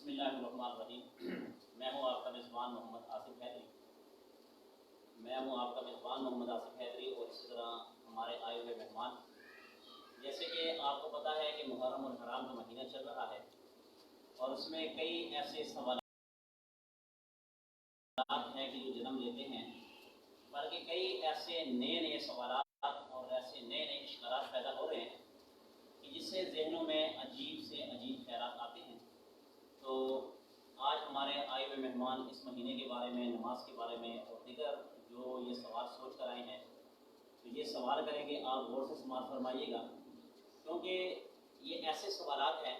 بسم اللہ الرحمن الرحیم۔ میں ہوں آپ کا میزبان محمد آصف حیدری اور اسی طرح ہمارے آئے ہوئے مہمان، جیسے کہ آپ کو پتہ ہے کہ محرم الحرام کا مہینہ چل رہا ہے اور اس میں کئی ایسے سوالات ہیں کہ جو جنم لیتے ہیں، بلکہ کئی ایسے نئے سوالات اور ایسے نئے اشکالات پیدا ہو رہے ہیں کہ جس سے ذہنوں میں عجیب سے عجیب خیالات آتے ہیں۔ تو آج ہمارے آئے ہوئے مہمان اس مہینے کے بارے میں، نماز کے بارے میں اور دیگر جو یہ سوال سوچ کر آئے ہیں، تو یہ سوال کریں گے، آپ غور سے سماعت فرمائیے گا، کیونکہ یہ ایسے سوالات ہیں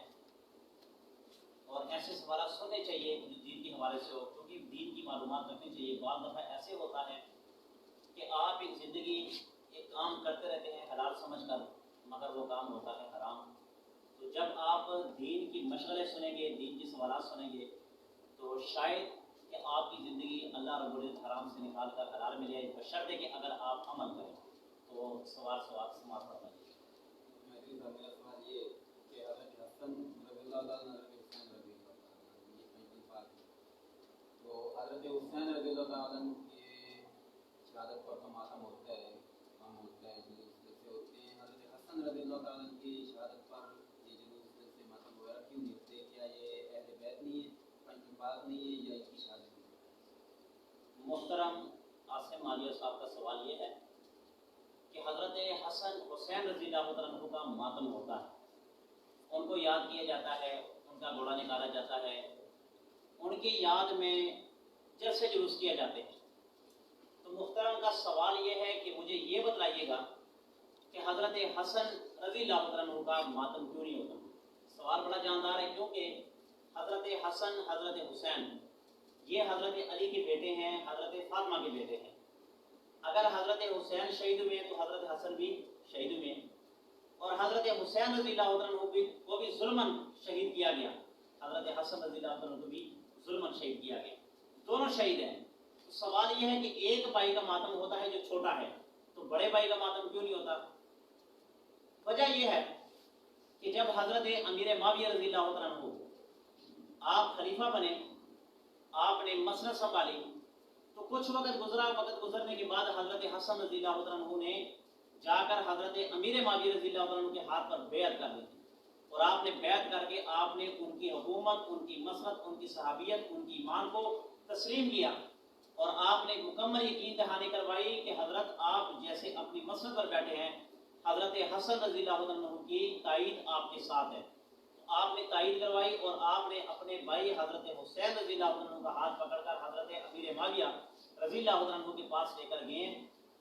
اور ایسے سوالات سننے چاہیے جو دین کے حوالے سے ہو، کیونکہ دین کی معلومات رکھنی چاہیے۔ بعض دفعہ ایسے ہوتا ہے کہ آپ ایک زندگی ایک کام کرتے رہتے ہیں حلال سمجھ کر، مگر وہ کام ہوتا ہے حرام۔ تو جب آپ دین کی مشغلے سنیں گے، دین کی سوالات سنیں گے، تو شاید کہ آپ کی زندگی اللہ رب العزت حرام سے نکال کر حلال میں لے آئے، بشرطے کہ اگر آپ عمل کریں۔ تو سوال سماعت فرمائیے۔ میرا سوال یہ کہ حضرت حسن رضی اللہ تعالیٰ عنہ، حضرت حسین رضی اللہ تعالیٰ عنہ، یہ پنجی بات ہے، تو حضرت حسین رضی اللہ تعالیٰ عنہ کی شہادت پر تو ماتم ہوتا ہے، غم ہوتا ہے، جلوس سے ہوتے ہیں۔ حضرت حسن رضی اللہ تعالیٰ عنہ کی شہادت پر یہ جلوس سے ماتم وغیرہ کیوں نہیں ہوتے؟ کیا یہ اہل بیت نہیں ہے، پنجی بات نہیں ہے، یا ان کی شہادت نہیں ہے؟ محترم عاصم مالیہ صاحب کا سوال یہ ہے کہ حضرت حسن حسین رضی اللہ عنہ کا ماتم ہوتا ہے، ان کو یاد کیا جاتا ہے، ان کا گھوڑا نکالا جاتا ہے، ان کی یاد میں جلسے جلوس کیے جاتے ہیں۔ تو محترم کا سوال یہ ہے کہ مجھے یہ بتلائیے گا کہ حضرت حسن رضی اللہ عنہ کا ماتم کیوں نہیں ہوتا؟ سوال بڑا جاندار ہے، کیونکہ حضرت حسن، حضرت حسین یہ حضرت علی کے بیٹے ہیں، حضرت فاطمہ کے بیٹے ہیں۔ اگر حضرت حسین شہید ہوئے تو حضرت حسن بھی شہید ہوئے، اور حضرت حسین رضی اللہ عنہ کو بھی ظلماً شہید کیا گیا، حضرت حسن رضی اللہ عنہ کو بھی ظلماً شہید کیا گیا، دونوں شہید ہیں۔ تو سوال یہ ہے کہ ایک بھائی کا ماتم ہوتا ہے جو چھوٹا ہے، تو بڑے بھائی کا ماتم کیوں نہیں ہوتا؟ وجہ یہ ہے کہ جب حضرت امیر معاویہ رضی اللہ عنہ آپ خلیفہ بنے، آپ نے مسند سنبھالی، تو کچھ وقت گزرنے کے بعد حضرت حسن رضی اللہ عنہ نے جا کر حضرت امیر معاویہ رضی اللہ عنہ کے ہاتھ پر بیعت کر لی تھی، اور آپ نے بیعت کر کے آپ نے ان کی حکومت، ان کی مسند، ان کی صحابیت، ان کی ایمان کو تسلیم کیا، اور آپ نے مکمل یقین دہانی کروائی کہ حضرت آپ جیسے اپنی مسند پر بیٹھے ہیں، حضرت حسن رضی اللہ عنہ کی تائید آپ کے ساتھ ہے۔ آپ نے تائید کروائی اور آپ نے اپنے بھائی حضرت حسین رضی اللہ عنہ کا ہاتھ پکڑ کر حضرت امیر معاویہ رضی اللہ عنہ کے پاس لے کر گئے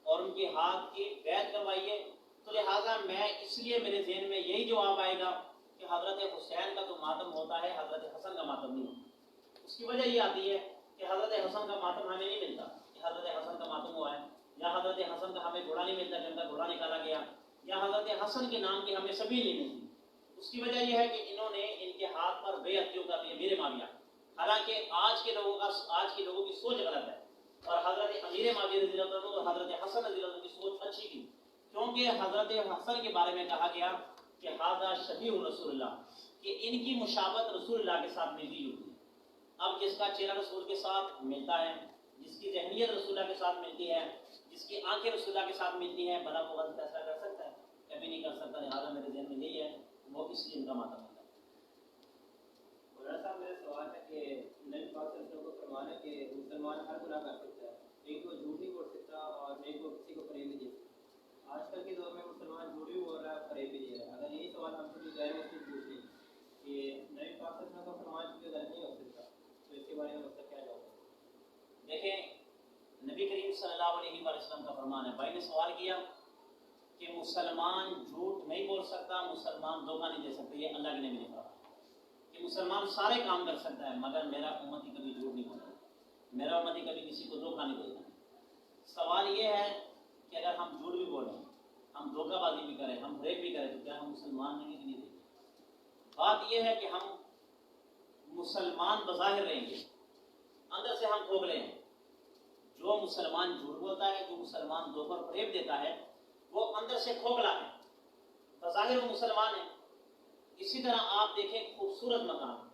اور ان کے ہاتھ کی بیعت کروائیے۔ تو لہٰذا میں اس لیے میرے ذہن میں یہی جواب آئے گا کہ حضرت حسین کا تو ماتم ہوتا ہے، حضرت حسن کا ماتم نہیں ہوتا۔ اس کی وجہ یہ آتی ہے کہ حضرت حسن کا ماتم ہمیں نہیں ملتا کہ حضرت حسن کا ماتم ہوا ہے، یا حضرت حسن کا ہمیں گھوڑا نہیں ملتا کہ ان کا گھوڑا نکالا گیا، یا حضرت حسن کے نام کی ہمیں سبیل نہیں ملتی۔ اس کی وجہ یہ ہے کہ انہوں نے ان کے ہاتھ پر بیعت کیوں کر دی امیر معاویہ، حالانکہ آج کے لوگوں کی سوچ غلط ہے، اور حضرت امیر معاویہ رضی اللہ عنہ اور حضرت حسن رضی اللہ عنہ کی سوچ اچھی تھی، کیونکہ حضرت حسن کے بارے میں کہا گیا کہ ھذا شبیہ رسول اللہ، کہ ان کی مشابہت رسول اللہ کے ساتھ ملتی جلتی ہے۔ اب جس کا چہرہ رسول کے ساتھ ملتا ہے، جس کی ذہنیت رسول اللہ کے ساتھ ملتی ہے، جس کی آنکھیں رسول اللہ کے ساتھ ملتی ہیں، بھلا وہ غلط فیصلہ کر سکتا ہے؟ کبھی نہیں کر سکتا۔ لہٰذا میرے ذہن میں یہی ہے، وہ اس لیے ان کا ماتم ہوتا ہے۔ مولانا صاحب میرا سوال ہے کہ نبی پاک صلی اللہ علیہ وسلم کو فرمان ہے کہ مسلمان ہر گناہ کر سکتا ہے، نہیں تو جھوٹ نہیں بول سکتا اور نہیں تو کسی کو فریب نہیں دے سکتا۔ آج کل کے دور میں مسلمان جھوٹ بھی بول رہا ہے، فریب بھی دے رہا ہے۔ اگر یہی سوال ہم سے غیر مسلم پوچھیں کہ نبی پاک صلی اللہ علیہ وسلم کا فرمان کیونکہ غلط نہیں ہو سکتا، تو اس کے بارے میں مطلب کیا جواب ہے؟ دیکھیں، نبی کریم صلی اللہ علیہ وسلم کا فرمان ہے۔ بھائی نے سوال کیا کہ مسلمان جھوٹ نہیں بول سکتا، مسلمان دھوکہ نہیں دے سکتا، یہ اللہ کے نبی نے فرمایا کہ مسلمان سارے کام کر سکتا ہے، مگر میرا امتی کبھی جھوٹ نہیں بولے گا، میرا امتی کبھی کسی کو دھوکہ نہیں دے گا۔ سوال یہ ہے کہ اگر ہم جھوٹ بھی بولیں، ہم دھوکہ بازی بھی کریں، ہم فریب بھی کریں، تو کیا ہم مسلمان نہیں دیں گے؟ بات یہ ہے کہ ہم مسلمان بظاہر رہیں گے، اندر سے ہم کھوکھلے ہیں۔ جو مسلمان جھوٹ بولتا ہے، جو مسلمان دھوکہ فریب دیتا ہے، وہ اندر سے کھوکھلا ہے، بظاہر وہ مسلمان ہے۔ اسی طرح آپ دیکھیں خوبصورت مکان،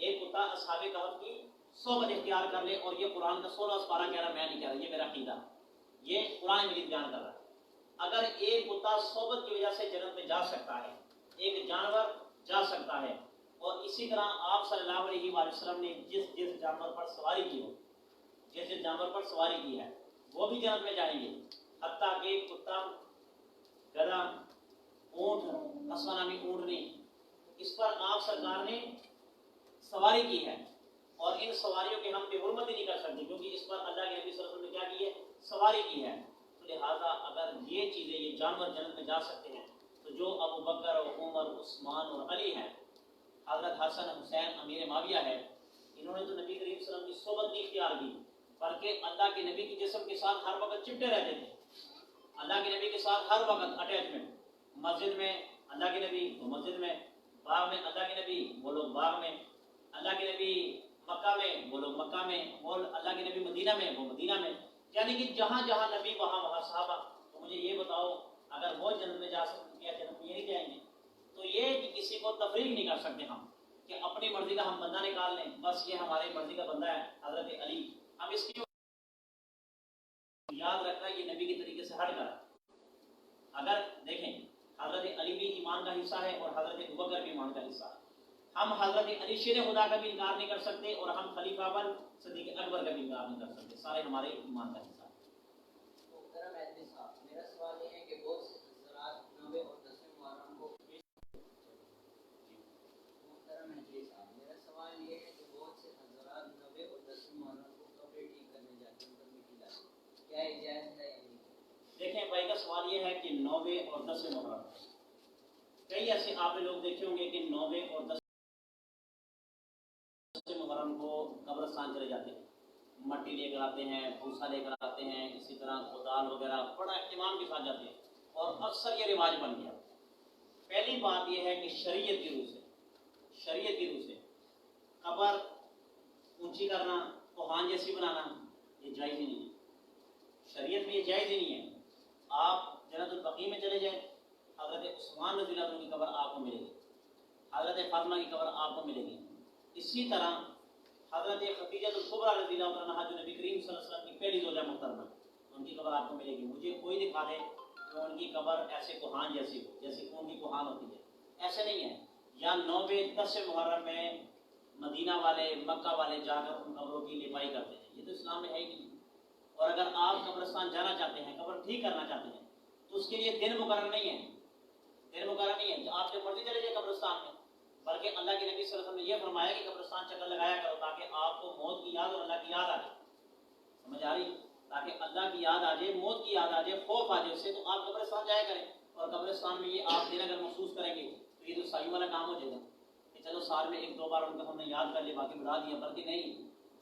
ایک کتا اصحاب کہف کی صحبت اختیار کر لے، اور یہ قرآن کا 16 پارہ کہہ رہا، میں نہیں کہہ رہا، یہ میرا عقیدہ، یہ قرآن مجید بیان کر رہا ہے۔ اگر ایک کتا صحبت کی وجہ سے جنت میں جا سکتا ہے، ایک جانور جا سکتا ہے، اور اسی طرح آپ صلی اللہ علیہ وآلہ وسلم نے جس جانور پر سواری کی ہو، جس جانور پر سواری کی ہے، وہ بھی جنت میں جائیں گے، حتیٰ کہ کتا، گدھا، اونٹ، اسوا نامی اونٹنی، اس پر آپ سرکار نے سواری کی ہے، اور ان سواریوں کے ہم بے حرمتی نہیں کر سکتے، کیونکہ اس پر اللہ کے نبی صلی اللہ علیہ وسلم نے کیا کی ہے؟ سواری کی ہے۔ تو لہٰذا اگر یہ چیزیں، یہ جانور جنت میں جا سکتے ہیں، تو جو ابو بکر اور عمر، عثمان اور علی ہیں، حضرت حسن حسین امیر معاویہ ہے، انہوں نے تو نبی کریم صلی اللہ علیہ وسلم کی صحبت نہیں اختیار کی، بلکہ اللہ کے نبی کے جسم کے ساتھ ہر وقت چپٹے رہتے تھے، اللہ کے نبی کے ساتھ ہر وقت اٹیچمنٹ، مسجد میں اللہ کے نبی، وہ مسجد میں، باغ میں اللہ کے نبی، وہ لوگ باغ میں، اللہ کے نبی مکہ میں، وہ لوگ مکہ میں، وہ اللہ کے نبی مدینہ میں، وہ مدینہ میں، یعنی کہ جہاں جہاں نبی وہاں وہاں صحابہ۔ تو مجھے یہ بتاؤ، اگر وہ جنت میں جا سکتے ہیں، جنت میں یہ نہیں جائیں گے؟ تو یہ کہ کسی کو تفریق نہیں کر سکتے ہم، کہ اپنی مرضی کا ہم بندہ نکال لیں، بس یہ ہماری مرضی کا بندہ ہے حضرت علی، ہم اس کی یاد رکھنا یہ نبی کے طریقے سے ہٹ کر۔ اگر دیکھیں، حضرت علی بھی ایمان کا حصہ ہے، اور حضرت ابوبکر بھی ایمان کا حصہ ہے۔ ہم حضرت علی شیر خدا کا بھی انکار نہیں کر سکتے، اور ہم خلیفہ بن صدیق اکبر کا بھی انکار نہیں کر سکتے، سارے ہمارے ایمان کا حصہ ہے۔ محترم مہدی صاحب، میرا سوال یہ ہے کہ بہت سے حضرات 9 اور 10 محرم کو، محترم مہدی صاحب، میرا سوال یہ ہے کہ بہت سے حضرات 9 اور 10 محرم کو قبریں ٹھیک کرنے جاتے ہیں، ان پر مٹی ڈالتے ہیں، کیا یہ جائز ہے یا نہیں؟ دیکھیں بھائی کا سوال یہ ہے کہ 9 اور 10 محرم، کئی ایسے آپ نے لوگ دیکھے ہوں گے کہ 9 اور 10 محرم کو قبرستان چلے جاتے ہیں، مٹی لے کر آتے ہیں، بھوسا لے کر آتے ہیں، اسی طرح کدال وغیرہ، بڑا اہتمام کے ساتھ جاتے ہیں، اور اکثر یہ رواج بن گیا۔ پہلی بات یہ ہے کہ شریعت کی روح سے قبر اونچی کرنا، کوہان جیسی بنانا، یہ جائز ہی نہیں ہے، شریعت میں یہ جائز ہی نہیں ہے۔ آپ جنت البقیع میں چلے جائیں، حضرت عثمان رضی اللہ عنہ کی قبر آپ کو ملے گی، حضرت فاطمہ کی قبر آپ کو ملے گی، اسی طرح حضرت خدیجہ الکبریٰ رضی اللہ عنہا جو نبی کریم صلی اللہ علیہ وسلم کی پہلی زوجہ محترمہ، ان کی قبر آپ کو ملے گی۔ مجھے کوئی دکھا دے کہ ان کی قبر ایسے کوہان جیسی ہو، جیسے ان کی کوہان ہوتی ہے، ایسے نہیں ہے۔ یا 9 10 محرم میں مدینہ والے، مکہ والے جا کر ان قبروں کی لپائی کرتے ہیں، یہ تو اسلام میں ہے ہی نہیں۔ اور اگر آپ قبرستان جانا چاہتے ہیں، قبر ٹھیک کرنا چاہتے ہیں، تو اس کے لیے دن مقرر نہیں ہے، آپ جب مرضی چلے جائیں قبرستان میں، بلکہ اللہ کے نبی صلی اللہ علیہ وسلم نے یہ فرمایا کہ قبرستان چکر لگایا کرو، تاکہ آپ کو موت کی یاد اور اللہ کی یاد آ جائے، سمجھ آ رہی؟ تاکہ اللہ کی یاد آ جائے، موت کی یاد آ جائے، خوف آ جائے اس سے، تو آپ قبرستان جایا کریں۔ اور قبرستان میں یہ آپ دن اگر محسوس کریں گے تو یہ تو سائیوں والا کام ہو جائے گا کہ چلو سال میں 1-2 بار ان کو ہم نے یاد کر لیا، باقی بڑھا دیا، بلکہ نہیں،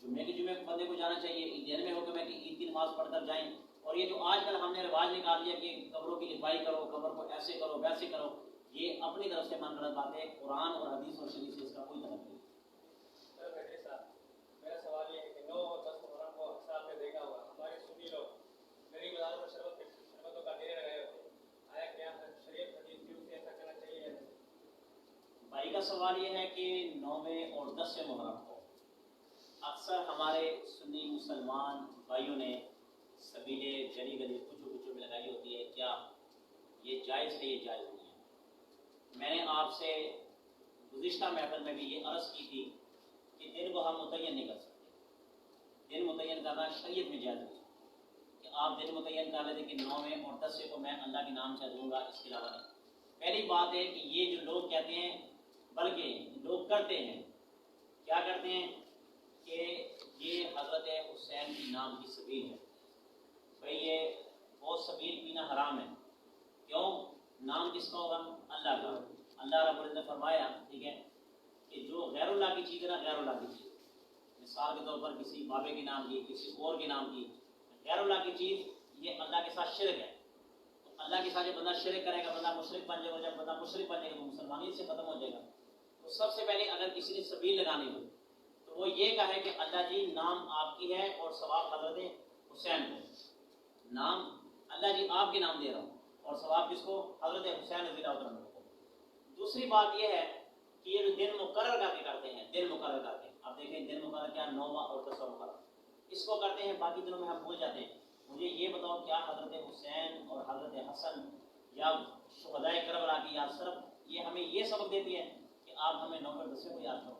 جمعے کے جمعے بندے کو جانا چاہیے، عیدین میں حکم ہے کہ عید کی نماز پڑھ کر جائیں۔ اور یہ جو آج کل ہم نے رواج نکال دیا کہ قبروں کی لپائی کرو، قبر کو ایسے کرو ویسے کرو، یہ اپنی طرف سے من گھڑت بات ہے، قرآن اور حدیث اور شریعت سے اس کا کوئی تعلق نہیں۔ میرا سوال یہ ہے کہ 9 اور 10 محرم کو اکثر آپ نے دیکھا ہوگا ہمارے سنی لوگ غریب بازاروں میں شربتوں کا ڈھیر لگائے ہوتے ہیں، آیا کیا شریعت حدیث کی روح سے ایسا کرنا چاہیے یا نہیں؟ بھائی کا سوال یہ ہے کہ 9 اور 10 محرم کو اکثر ہمارے سنی مسلمان بھائیوں نے سبیلے گلی گلی کچوں میں لگائی ہوتی ہے، کیا یہ جائز ہے؟ یہ جائز نہیں ہے۔ میں نے آپ سے گزشتہ محفل میں بھی یہ عرض کی تھی کہ دن کو ہم متعین نہیں کر سکتے، دن متعین کرنا شریعت میں جائز نہیں ہے کہ آپ دن متعین کر لیتے کہ 9 اور 10 کو میں اللہ کے نام سے دوں گا، اس کے علاوہ نہیں۔ پہلی بات ہے کہ یہ جو لوگ کہتے ہیں، بلکہ لوگ کرتے ہیں، کیا کرتے ہیں کہ یہ حضرت حسین کی نام کی سبیل ہے، بھئی یہ وہ سبیل پینا حرام ہے، کیوں؟ نام کس کا ہوگا؟ اللہ کا۔ اللہ رب العزت نے فرمایا، ٹھیک ہے، کہ جو غیر اللہ کی چیز ہے نا، غیر اللہ کی چیز، مثال کے طور پر کسی بابے کے نام کی، کسی اور کے نام کی، غیر اللہ کی چیز، یہ اللہ کے ساتھ شرک ہے۔ تو اللہ کے ساتھ جب بندہ شرک کرے گا، بندہ مشرک بن جائے گا، جب بندہ مشرک بن جائے گا تو مسلمانی سے ختم ہو جائے گا۔ تو سب سے پہلے اگر کسی نے سبیل لگانی ہو تو وہ یہ کہے کہ اللہ جی نام آپ کی ہے اور ثواب حضرت حسین کو، نام اللہ جی آپ کے نام دے رہا ہوں اور ثواب کس کو؟ حضرت حسین رضی اللہ عنہ کو۔ دوسری بات یہ ہے کہ یہ جو دن مقرر کر کے کرتے ہیں، دن مقرر مقرر کرتے ہیں. اب دیکھیں دن مقرر کیا 9واں اور 10واں مقرر اس کو کرتے ہیں, باقی دنوں میں ہم بھول جاتے ہیں. مجھے یہ بتاؤ کیا حضرت حسین اور حضرت حسن یا شہدائے کربلا کی یاد صرف یہ ہمیں یہ سبق دیتی ہے کہ آپ ہمیں 9 اور 10 کو یاد کرو؟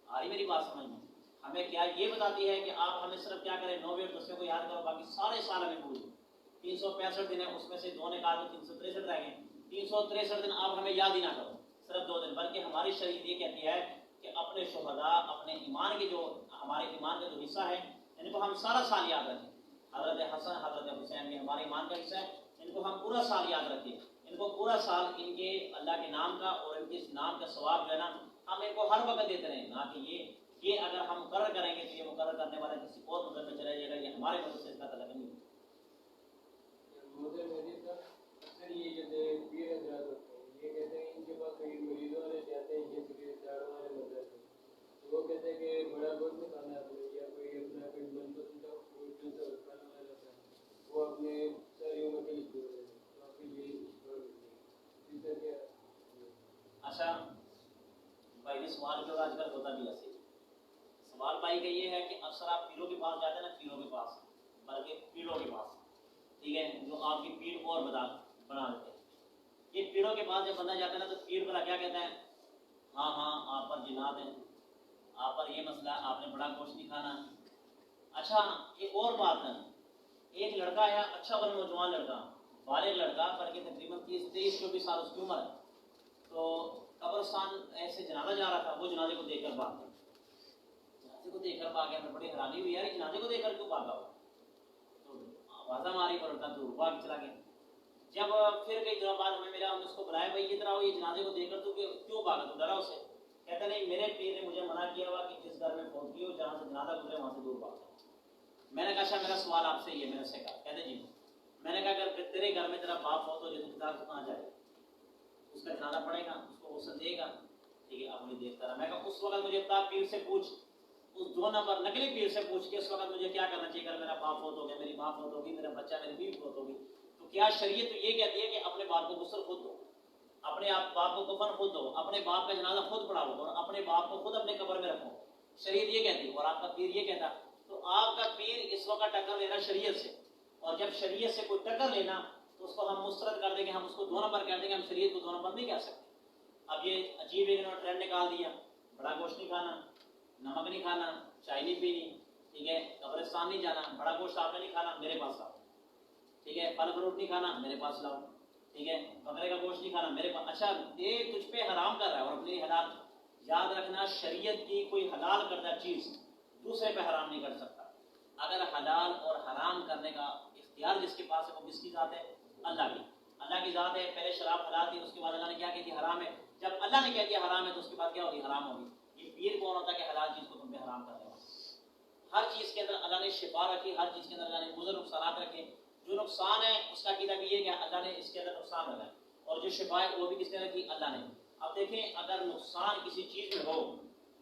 آ رہی میری بات سمجھ میں؟ ہمیں کیا یہ بتاتی ہے کہ آپ ہمیں صرف کیا کریں 9 اور 10 کو یاد کرو, باقی سارے سال ہمیں بھول جائیں. 365 دن ہیں, اس میں سے 2 نے کہا تو 363 رہ گئے. 363 دن آپ ہمیں یاد ہی نہ کرو, صرف 2 دن. بلکہ ہماری شریعت یہ کہتی ہے کہ اپنے شہداء, اپنے ایمان کے جو ہمارے ایمان کا جو حصہ ہے ان کو ہم سارا سال یاد رکھیں. حضرت حسن حضرت حسین بھی ہمارے ایمان کا حصہ ہے, ان کو ہم پورا سال یاد رکھیں. ان کو پورا سال ان کے اللہ کے نام کا اور ان کے اس نام کا ثواب جو ہے نا ہم ان کو ہر وقت دیتے رہیں. نہ کہ یہ اگر ہم مقرر کریں گے تو یہ مقرر کرنے والا کسی اور مذہب میں چلا جائے گا, یہ ہمارے مذہب سے اس کا تعلق نہیں ہے. مجھے میری طرف اکثر یہ کہتے ہیں پیر حضرات ہوتے ہیں, یہ کہتے ہیں ان کے پاس کئی مریضوں والے جاتے ہیں یہ سکے داروں والے مدد سے, تو وہ کہتے ہیں کہ بڑا گوشت نہیں کھانا ہے یا کوئی اپنا کوئی من پسند کا فوڈ جو ہے کھانا والا رہتا ہے وہ اپنے ساری عمر کے لیے چھوڑ دیتے ہیں. تو آپ کو یہ چھوڑ دیتے ہیں اس طرح کیا؟ اچھا بھائی نے سوال جو آج کل ہوتا بھی ایسے سوال بھائی کا یہ ہے کہ اکثر آپ پیروں کے پاس جاتے ہیں نا, پیروں کے پاس بلکہ پیڑوں کے پاس, ٹھیک ہے, جو آپ کی پیڑ اور بنا دیتے ہیں. یہ پیڑوں کے پاس جب بندہ جاتا ہے نا تو پیڑ والا کیا کہتا ہے, ہاں ہاں آپ پر جنات ہیں, آپ پر یہ مسئلہ, آپ نے بڑا گوشت نہیں کھانا. اچھا ایک اور بات ہے, ایک لڑکا ہے اچھا بڑا نوجوان لڑکا, بالغ لڑکا, بلکہ تقریباً 30-34 سال اس کی عمر ہے, تو قبرستان ایسے جنازہ جا رہا تھا, وہ جنازے کو دیکھ کر بھاگ گیا. جنازے کو دیکھ کر بھاگ گیا, میں بڑی حیرانی ہوئی یار جنازے کو دیکھ کر کیوں بھاگا ہوا, تو آوازہ ماری پر اٹھا تو بھاگ چلا گیا. جب پھر کئی دنوں بعد ہمیں ملا, ہم نے اس کو بلایا, بھائی یہ طرح یہ جنازے کو دیکھ کر تو کیوں بھاگا, تو ڈرا اسے. کہتا نہیں میرے پیر نے مجھے منع کیا ہوا کہ جس گھر میں فوت کی ہو جہاں سے جنازہ گزرے وہاں سے دور بھاگ جاؤ. میں نے کہا اچھا میرا سوال آپ سے یہ, میں نے اس سے کہا, کہتے جی. میں نے کہا اگر تیرے گھر میں تیرا باپ فوت ہو جائے تو کتاب کہاں جائے, اس کا جنازہ پڑے گا, اس کو غسل دے گا, ٹھیک ہے. اب مجھے دیکھتا رہا, میں کہا اس وقت مجھے بتا پیر سے پوچھ, اس 2 نمبر نقلی پیر سے پوچھ کے اس وقت مجھے کیا کرنا چاہیے. اگر میرا باپ فوت ہو گیا, میری ماں فوت ہوگی, میرا بچہ میری بیوی فوت ہوگی, تو کیا شریعت تو یہ کہتی ہے کہ اپنے باپ کو غسل خود دو, اپنے باپ کو کفن خود دو, اپنے باپ کا جنازہ خود پڑھاؤ اور اپنے باپ کو خود اپنے قبر میں رکھو. شریعت یہ کہتی ہے, اور آپ کا پیر یہ کہتا. تو آپ کا پیر اس وقت ٹکر لینا شریعت سے, اور جب شریعت سے کوئی ٹکر لینا تو اس کو ہم مسترد کر دیں گے, ہم اس کو 2 نمبر کر دیں گے, ہم شریعت کو 2 نمبر نہیں کہہ سکتے. اب یہ عجیب ایک ٹرینڈ نکال دیا, بڑا گوشت نہیں کھانا, نمک نہیں کھانا, چائے نہیں پینی, ٹھیک ہے, قبرستان نہیں جانا, بڑا گوشت آپ نے نہیں کھانا, میرے پاس لاؤ, ٹھیک ہے, پھل فروٹ نہیں کھانا, میرے پاس لاؤ, ٹھیک ہے, بکرے کا گوشت نہیں کھانا, میرے پاس. اچھا یہ تجھ پہ حرام کر رہا ہے اور اپنی حلال. یاد رکھنا شریعت کی کوئی حلال کردہ چیز دوسرے پہ حرام نہیں کر سکتا. اگر حلال اور حرام کرنے کا اختیار جس کے پاس ہے وہ کس کی ذات ہے, اللہ کی. اللہ کی ذات ہے. پہلے شراب حلال تھی, اس کے بعد اللہ نے کیا کہہ دیا حرام ہے. جب اللہ نے کہہ دیا حرام ہے تو اس کے بعد کیا ہوگی, حرام ہوگی. یہ پیر کون ہوتا ہے کہ حلال چیز کو تم پہ حرام کر دے گا. ہر چیز کے اندر اللہ نے شفا رکھی, ہر چیز کے اندر اللہ نے مضر نقصانات رکھے. جو نقصان ہے اس کا عقیدہ بھی یہ کہ اللہ نے اس کے اندر نقصان رکھا ہے, اور جو شفا ہے وہ بھی کس نے رکھی, اللہ نے. اب دیکھیں اگر نقصان کسی چیز میں ہو,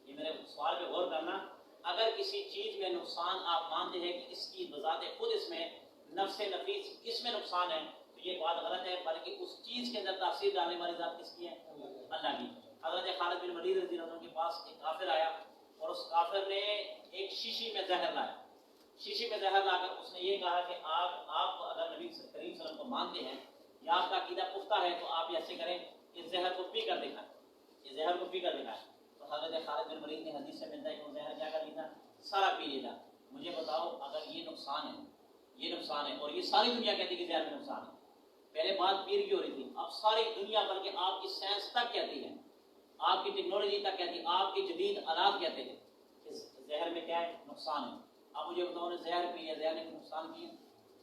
یہ میرے سوال پہ غور کرنا, اگر کسی چیز میں نقصان آپ مانتے ہیں کہ اس کی بذات خود اس میں نفس نفیس اس میں نقصان ہے, تو یہ بات غلط ہے. بلکہ اس چیز کے اندر تاثیر ڈالنے والی ذات کس کی ہے, اللہ کی. حضرت خالد بن ولید رضی اللہ عنہ کے پاس ایک کافر آیا, اور اس کافر نے ایک شیشی میں زہر لایا. شیشی میں زہر لا کر اس نے یہ کہا کہ آپ اگر نبی کریم صلی اللہ علیہ وسلم کو مانتے ہیں یا آپ کا عقیدہ پختہ ہے تو آپ ایسے کریں کہ زہر کو پی کر دکھائیں, یہ زہر کو پی کر دکھائیں. تو حضرت خالد بن ولید نے حدیث سے ملتا ہے کہ وہ زہر کیا کر لیتا, سارا پی لیتا. مجھے بتاؤ اگر یہ نقصان ہے, یہ نقصان ہے, اور یہ ساری دنیا کہتی ہے کہ زہر میں نقصان ہے. پہلے بات پیر کی ہو رہی تھی, اب ساری دنیا بلکہ آپ کی سائنس تک کہتی ہے, آپ کی ٹیکنالوجی تک کہتی ہے, آپ کی جدید آلات کہتے ہیں کہ زہر میں کیا ہے, نقصان ہے. اب مجھے بتاؤ نے زہر پی لیا, زہر نے نقصان کیا,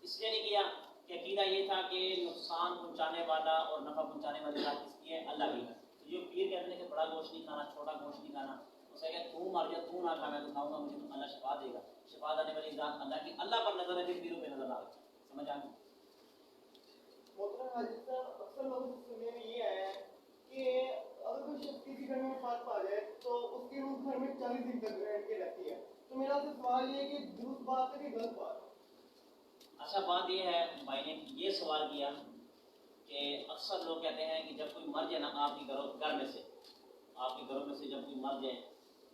اس لیے نہیں کیا کہ عقیدہ یہ تھا کہ نقصان پہنچانے والا اور نفع پہنچانے والی ذات کس کی ہے, اللہ کی. تو جو پیر کہتے ہیں کہ بڑا گوشت نہیں کھانا, چھوٹا گوشت نہیں کھانا, اسے کہ تو مر جا, تو نہ کھا, میں تو کھاؤں گا, مجھے تو اللہ شفا دے گا. شفا دینے والی ذات اللہ کی, اللہ پر نظر ہے, پیروں پہ نظر آ رہی. سمجھ آ گئی؟ محترم حاجی صاحب, اکثر لوگوں سے سننے میں یہ آیا ہے کہ اگر کوئی شخص کسی گھر میں وفات پا جائے تو اس کی روح گھر میں 40 دن تک رہنے کے رہتی ہے. تو میرا سے سوال یہ ہے کہ درست بات ہے کہ غلط بات؟ اچھا بات یہ ہے, بھائی نے یہ سوال کیا کہ اکثر لوگ کہتے ہیں کہ جب کوئی مر جائے نا آپ کے گھر میں سے, آپ کے گھروں میں سے جب کوئی مر جائے